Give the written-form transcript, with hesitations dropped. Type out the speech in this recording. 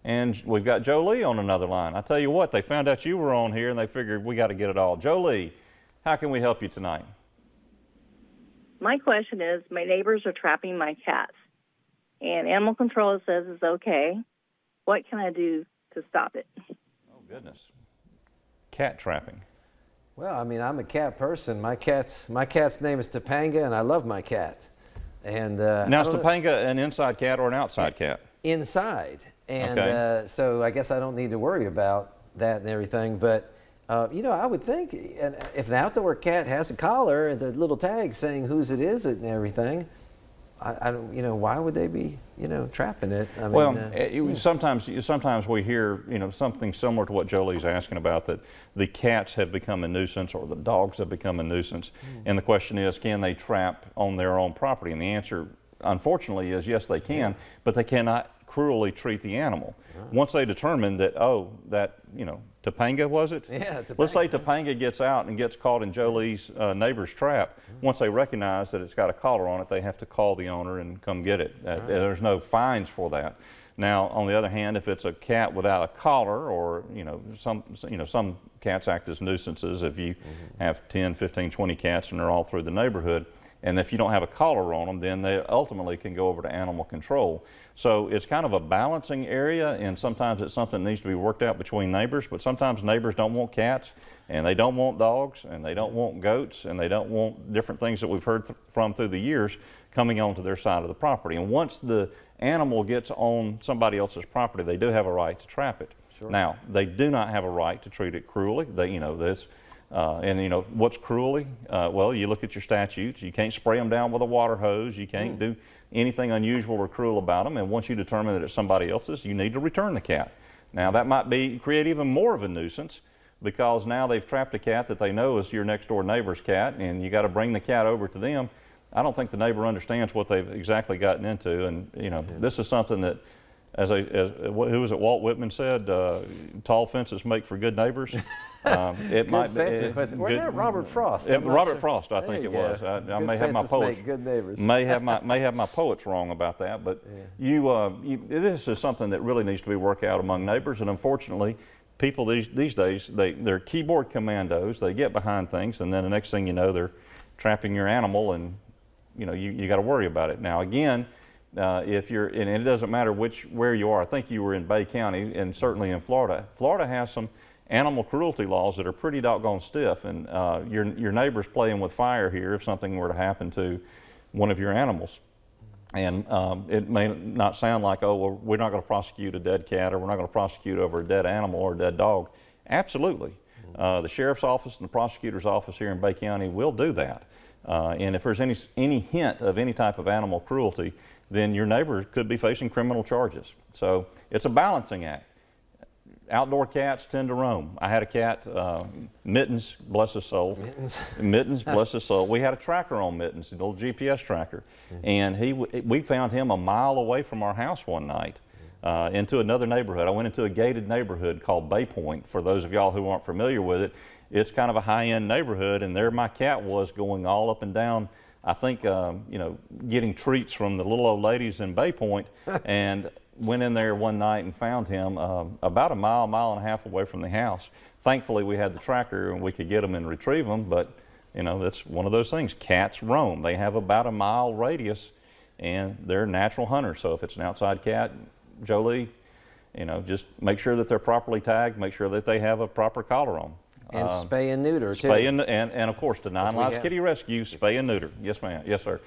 And we've got Jolie on another line. I tell you what, they found out you were on here and they figured we got to get it all. Jolie, how can we help you tonight? My question is, my neighbors are trapping my cats, and animal control says it's okay. What can I do to stop it? Oh, goodness. Cat trapping. Well, I mean, I'm a cat person. My cat's name is Topanga, and I love my cat. And now, is Topanga an inside cat or an outside cat? Inside. And okay. So I guess I don't need to worry about that and everything. But, you know, I would think if an outdoor cat has a collar and the little tag saying whose it is and everything, I don't, you know, why would they be, you know, trapping it? I mean, well, sometimes we hear, you know, something similar to what Jolie's asking about, that the cats have become a nuisance or the dogs have become a nuisance. And the question is, can they trap on their own property? And the answer, unfortunately, is yes, they can, but they cannot cruelly treat the animal. Once they determine that, oh, that, you know, Topanga, was it? Yeah, Topanga. Let's say Topanga gets out and gets caught in Jolie's neighbor's trap. Once they recognize that it's got a collar on it, they have to call the owner and come get it. There's no fines for that. Now, on the other hand, if it's a cat without a collar, or, you know, some cats act as nuisances. If you have 10, 15, 20 cats and they're all through the neighborhood, and if you don't have a collar on them, then they ultimately can go over to animal control. So it's kind of a balancing area, and sometimes it's something that needs to be worked out between neighbors, but sometimes neighbors don't want cats, and they don't want dogs, and they don't want goats, and they don't want different things that we've heard from through the years coming onto their side of the property. And once the animal gets on somebody else's property, they do have a right to trap it. Sure. Now, they do not have a right to treat it cruelly. They, you know, this. And you know, what's cruelly? Well, you look at your statutes. You can't spray them down with a water hose. You can't do anything unusual or cruel about them. And once you determine that it's somebody else's, you need to return the cat. Now, that might create even more of a nuisance, because now they've trapped a cat that they know is your next door neighbor's cat, and you got to bring the cat over to them. I don't think the neighbor understands what they've exactly gotten into. And you know, this is something that, who was it, Walt Whitman said, tall fences make for good neighbors. It might be. Was that Robert Frost? Robert Frost, I think it was. I may have my poets. Make good neighbors. may have my poets wrong about that, but this is something that really needs to be worked out among neighbors. And unfortunately, people these days, they're keyboard commandos. They get behind things, and then the next thing you know, they're trapping your animal, and you know, you got to worry about it. Now again, if you're, and it doesn't matter where you are. I think you were in Bay County, and certainly in Florida. Florida has some animal cruelty laws that are pretty doggone stiff, and your neighbor's playing with fire here if something were to happen to one of your animals. And it may not sound like, oh, well, we're not going to prosecute a dead cat, or we're not going to prosecute over a dead animal or a dead dog. Absolutely. The sheriff's office and the prosecutor's office here in Bay County will do that. And if there's any hint of any type of animal cruelty, then your neighbor could be facing criminal charges. So it's a balancing act. Outdoor cats tend to roam. I had a cat, Mittens, bless his soul. Mittens, bless his soul. We had a tracker on Mittens, a little GPS tracker. And we found him a mile away from our house one night into another neighborhood. I went into a gated neighborhood called Bay Point. For those of y'all who aren't familiar with it, it's kind of a high-end neighborhood, and there my cat was going all up and down, I think, you know, getting treats from the little old ladies in Bay Point, and went in there one night and found him about a mile and a half away from the house. Thankfully, we had the tracker and we could get him and retrieve him, but you know, that's one of those things. Cats roam. They have about a mile radius, and they're natural hunters. So if it's an outside cat, Jolie, you know, just make sure that they're properly tagged, make sure that they have a proper collar on. And spay and neuter, too. Spay and of course, the 9 Lives Kitty Rescue, spay and neuter. Yes, ma'am. Yes, sir.